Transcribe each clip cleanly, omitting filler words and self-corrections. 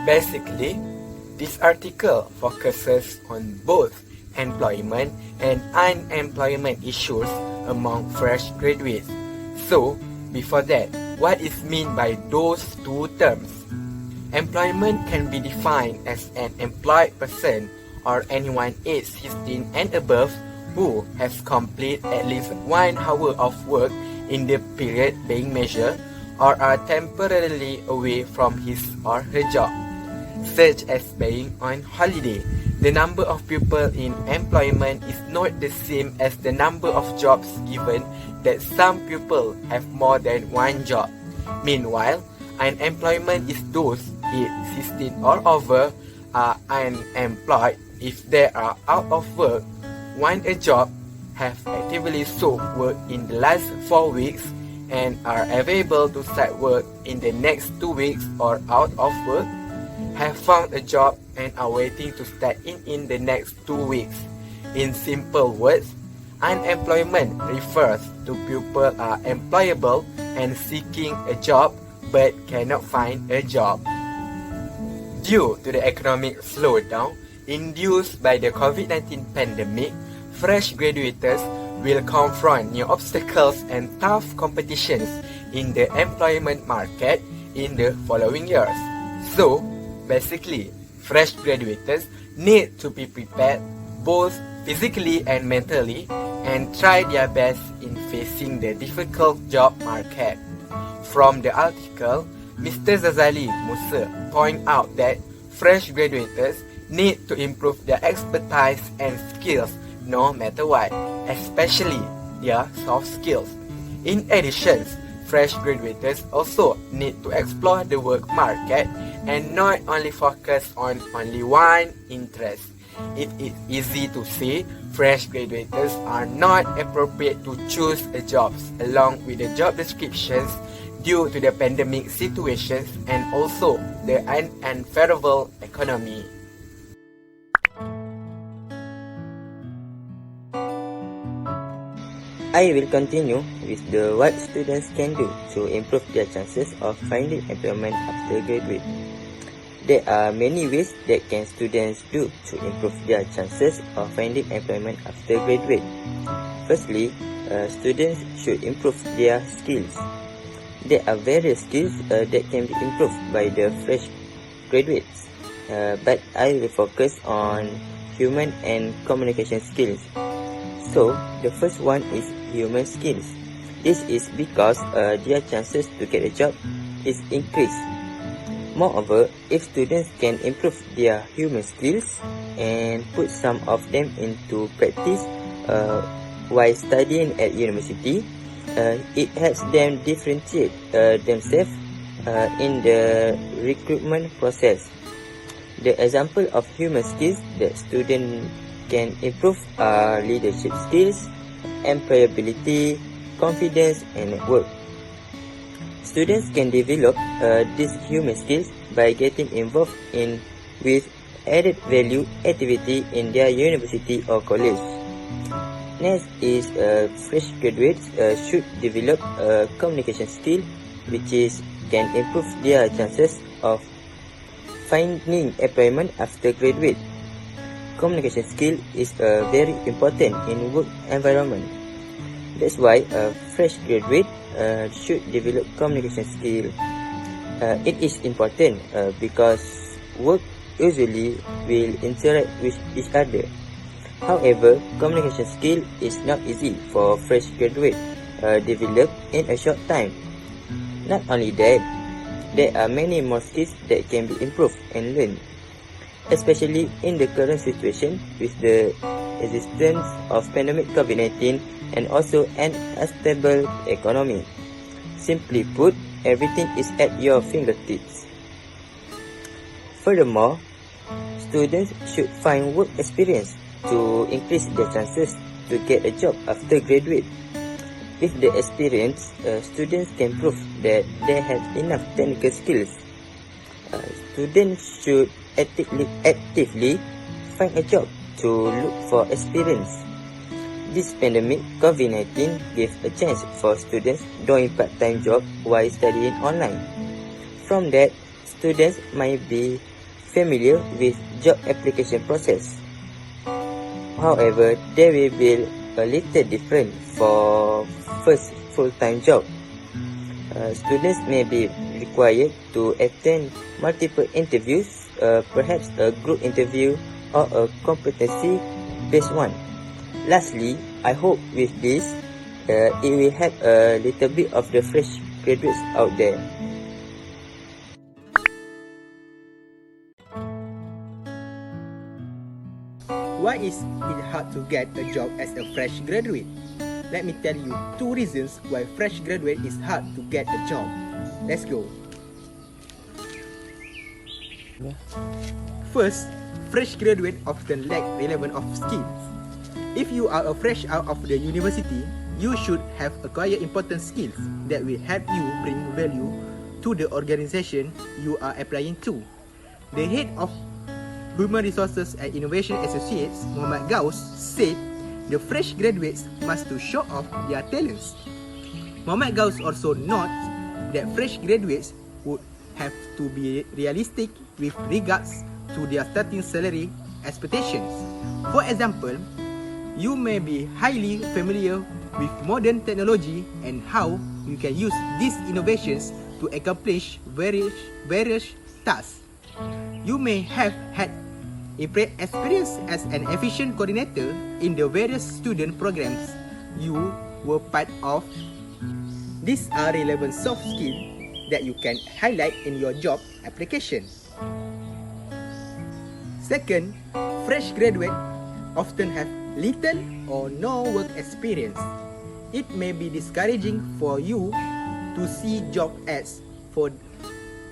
Basically, this article focuses on both employment and unemployment issues among fresh graduates. So, before that, what is meant by those two terms? Employment can be defined as an employed person or anyone aged 16 and above who has completed at least 1 hour of work in the period being measured or are temporarily away from his or her job, such as being on holiday. The number of people in employment is not the same as the number of jobs, given that some people have more than one job. Meanwhile, unemployment is those aged 16 or over are unemployed if they are out of work, want a job, have actively sought work in the last 4 weeks, and are available to start work in the next 2 weeks, or out of work, have found a job and are waiting to start in the next 2 weeks. In simple words, unemployment refers to people are employable and seeking a job but cannot find a job. Due to the economic slowdown induced by the COVID-19 pandemic, fresh graduates will confront new obstacles and tough competitions in the employment market in the following years. So, basically, fresh graduates need to be prepared both physically and mentally and try their best in facing the difficult job market. From the article, Mr. Zazali Musa point out that fresh graduates need to improve their expertise and skills no matter what, especially their soft skills. In addition, fresh graduates also need to explore the work market and not only focus on only one interest. It is easy to see fresh graduates are not appropriate to choose a jobs along with the job descriptions due to the pandemic situations and also the unfavorable economy. I will continue with what students can do to improve their chances of finding employment after graduate. There are many ways that students do to improve their chances of finding employment after graduate. Firstly, students should improve their skills. There are various skills that can be improved by the fresh graduates, but I will focus on human and communication skills. So, the first one is human skills. This is because their chances to get a job is increased. Moreover, if students can improve their human skills and put some of them into practice while studying at university, it helps them differentiate themselves in the recruitment process. The example of human skills that students can improve are leadership skills, employability, confidence, and network. Students can develop these human skills by getting involved with added value activity in their university or college. Next is fresh graduates should develop a communication skill which can improve their chances of finding employment after graduate. Communication skill is very important in work environment. That's why a fresh graduate should develop communication skill. It is important because work usually will interact with each other. However, communication skill is not easy for fresh graduate develop in a short time. Not only that, there are many more skills that can be improved and learned, especially in the current situation with the existence of pandemic COVID-19 and also an unstable economy. Simply put, everything is at your fingertips. Furthermore, students should find work experience to increase their chances to get a job after graduate. With the experience, students can prove that they have enough technical skills. Students should actively find a job to look for experience. This pandemic, COVID-19, gave a chance for students doing part-time job while studying online. From that, students might be familiar with job application process. However, there will be a little different for first full-time job. Students may be required to attend multiple interviews, perhaps a group interview or a competency-based one. Lastly, I hope with this, it will help a little bit of the fresh graduates out there. Why is it hard to get a job as a fresh graduate? Let me tell you 2 reasons why fresh graduate is hard to get a job. Let's go. First, fresh graduate often lack relevant of skills. If you are a fresh out of the university, you should have acquired important skills that will help you bring value to the organization you are applying to. The head of Human Resources and Innovation Associates, Mohamed Gauss, said the fresh graduates must to show off their talents. Mohamed Gauss also notes that fresh graduates would have to be realistic with regards to their starting salary expectations. For example, you may be highly familiar with modern technology and how you can use these innovations to accomplish various tasks. You may have had experience as an efficient coordinator in the various student programs you were part of. These are relevant soft skills that you can highlight in your job application. Second, fresh graduates often have little or no work experience. It may be discouraging for you to see job ads for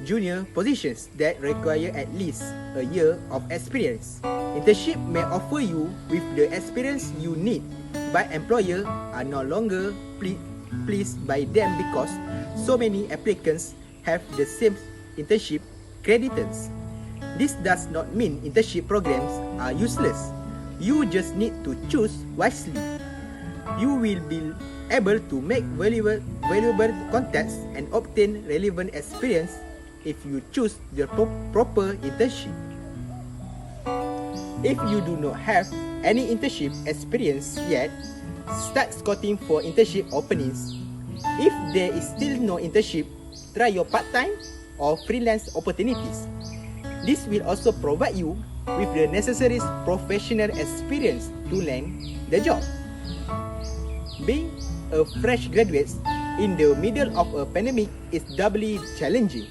junior positions that require at least a year of experience. Internship may offer you with the experience you need, but employers are no longer pleased by them because so many applicants have the same internship credits. This does not mean internship programs are useless. You just need to choose wisely. You will be able to make valuable contacts and obtain relevant experience if you choose the proper internship. If you do not have any internship experience yet, start scouting for internship openings. If there is still no internship, try your part-time or freelance opportunities. This will also provide you with the necessary professional experience to land the job. Being a fresh graduate in the middle of a pandemic is doubly challenging.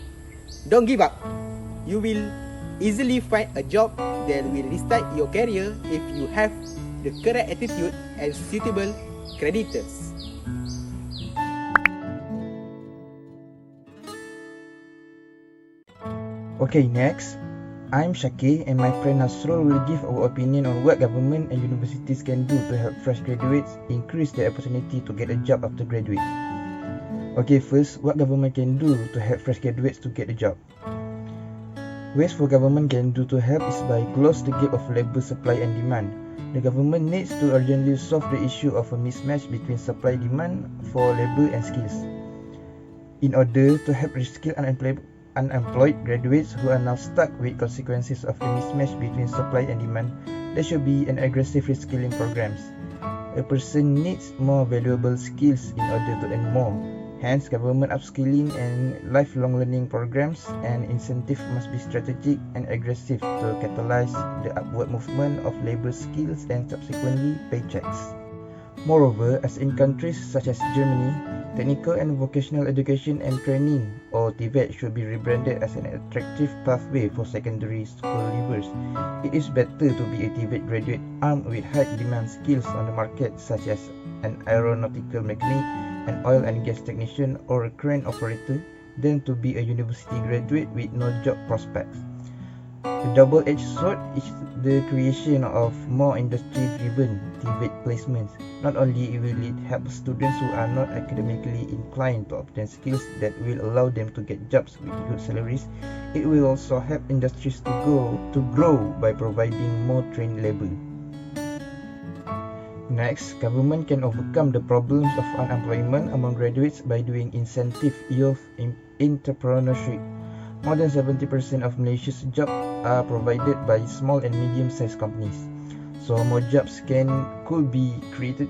Don't give up. You will easily find a job that will restart your career if you have the correct attitude and suitable creditors. Okay, next. I'm SHAQEER and my friend NASRUL will give our opinion on what government and universities can do to help fresh graduates increase their opportunity to get a job after graduate. Okay, first, what government can do to help fresh graduates to get a job? Ways for government can do to help is by close the gap of labor supply and demand. The government needs to urgently solve the issue of a mismatch between supply and demand for labor and skills. In order to help reskill unemployed graduates who are now stuck with consequences of the mismatch between supply and demand, there should be an aggressive reskilling programs. A person needs more valuable skills in order to earn more. Hence, government upskilling and lifelong learning programs and incentives must be strategic and aggressive to catalyze the upward movement of labor skills and subsequently paychecks. Moreover, as in countries such as Germany, technical and vocational education and training, or TVET, should be rebranded as an attractive pathway for secondary school leavers. It is better to be a TVET graduate armed with high demand skills on the market such as an aeronautical mechanic, an oil and gas technician, or a crane operator than to be a university graduate with no job prospects. The double-edged sword is the creation of more industry-driven TVET placements. Not only will it help students who are not academically inclined to obtain skills that will allow them to get jobs with good salaries, it will also help industries to grow by providing more trained labor. Next, government can overcome the problems of unemployment among graduates by doing incentive youth entrepreneurship. More than 70% of Malaysia's jobs are provided by small and medium-sized companies. So more jobs could be created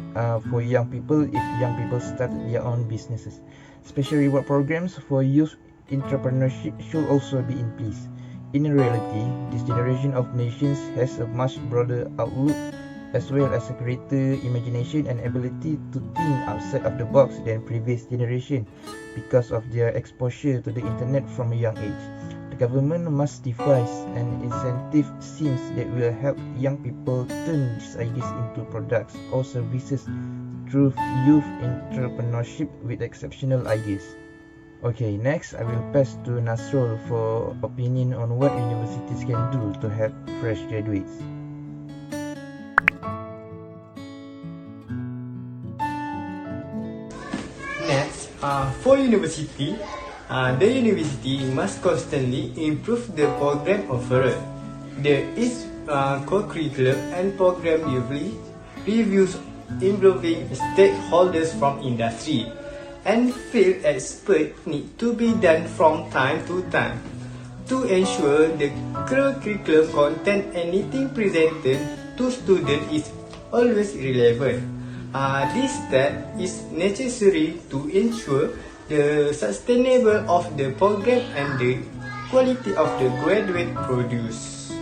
for young people if young people start their own businesses. Special reward programs for youth entrepreneurship should also be in place. In reality, this generation of nations has a much broader outlook as well as a greater imagination and ability to think outside of the box than previous generation because of their exposure to the internet from a young age. The government must devise an incentive scheme that will help young people turn these ideas into products or services through youth entrepreneurship with exceptional ideas. Okay, next I will pass to NASRUL for opinion on what universities can do to help fresh graduates. Next, for university, the university must constantly improve the program offered. There is co-curriculum and program reviews involving stakeholders from industry, and field experts need to be done from time to time to ensure the curriculum content anything presented to students is always relevant. This step is necessary to ensure the sustainability of the program and the quality of the graduate produced.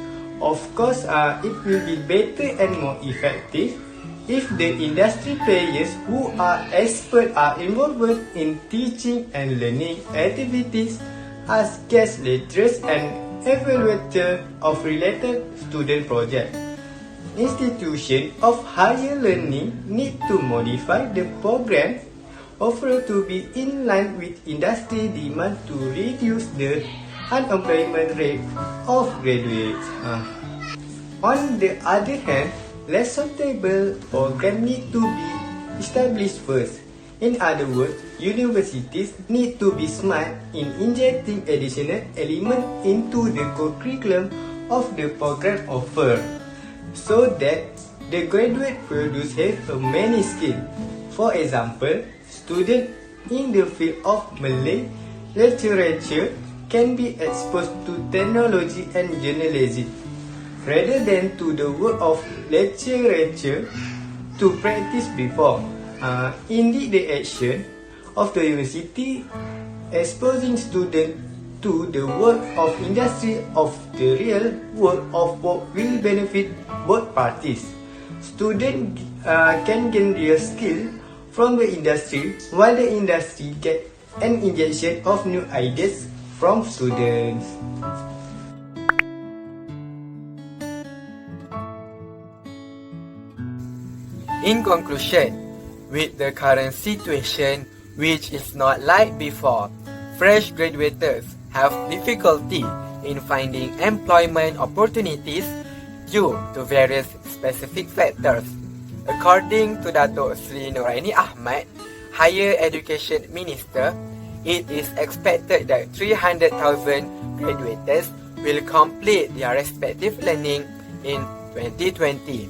Of course, it will be better and more effective if the industry players who are experts are involved in teaching and learning activities as guest lecturers and evaluators of related student projects. Institutions of higher learning need to modify the program offered to be in line with industry demand to reduce the unemployment rate of graduates. On the other hand, less suitable programs need to be established first. In other words, universities need to be smart in injecting additional elements into the curriculum of the program offered, so that the graduate produce have many skills. For example, students in the field of Malay literature can be exposed to technology and journalism rather than to the work of literature to practice before. Indeed, the action of the university exposing students to the work of industry of the real work of work will benefit both parties. Students can gain real skill from the industry, while the industry get an injection of new ideas from students. In conclusion, with the current situation, which is not like before, fresh graduates have difficulty in finding employment opportunities due to various specific factors. According to Dato' Sri Nuraini Ahmad, Higher Education Minister, it is expected that 300,000 graduates will complete their respective learning in 2020.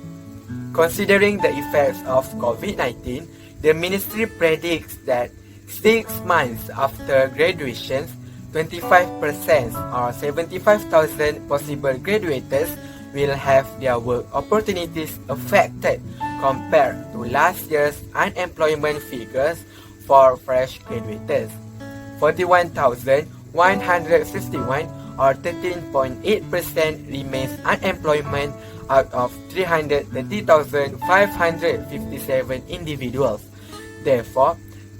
Considering the effects of COVID-19, the ministry predicts that 6 months after graduation, 25% or 75,000 possible graduates will have their work opportunities affected compared to last year's unemployment figures for fresh graduates. 41,151 or 13.8% remains unemployment out of 330,557 individuals. Therefore,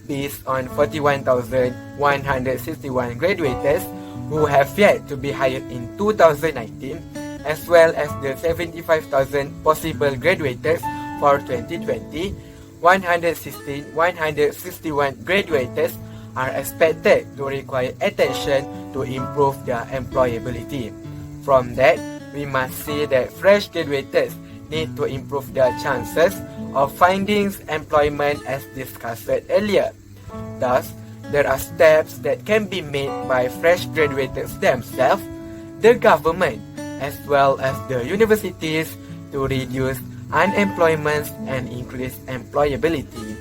based on 41,161 graduates who have yet to be hired in 2019, as well as the 75,000 possible graduates for 2020, 161 graduates are expected to require attention to improve their employability. From that, we must see that fresh graduates need to improve their chances of finding employment as discussed earlier. Thus, there are steps that can be made by fresh graduates themselves, the government, as well as the universities to reduce unemployment and increase employability.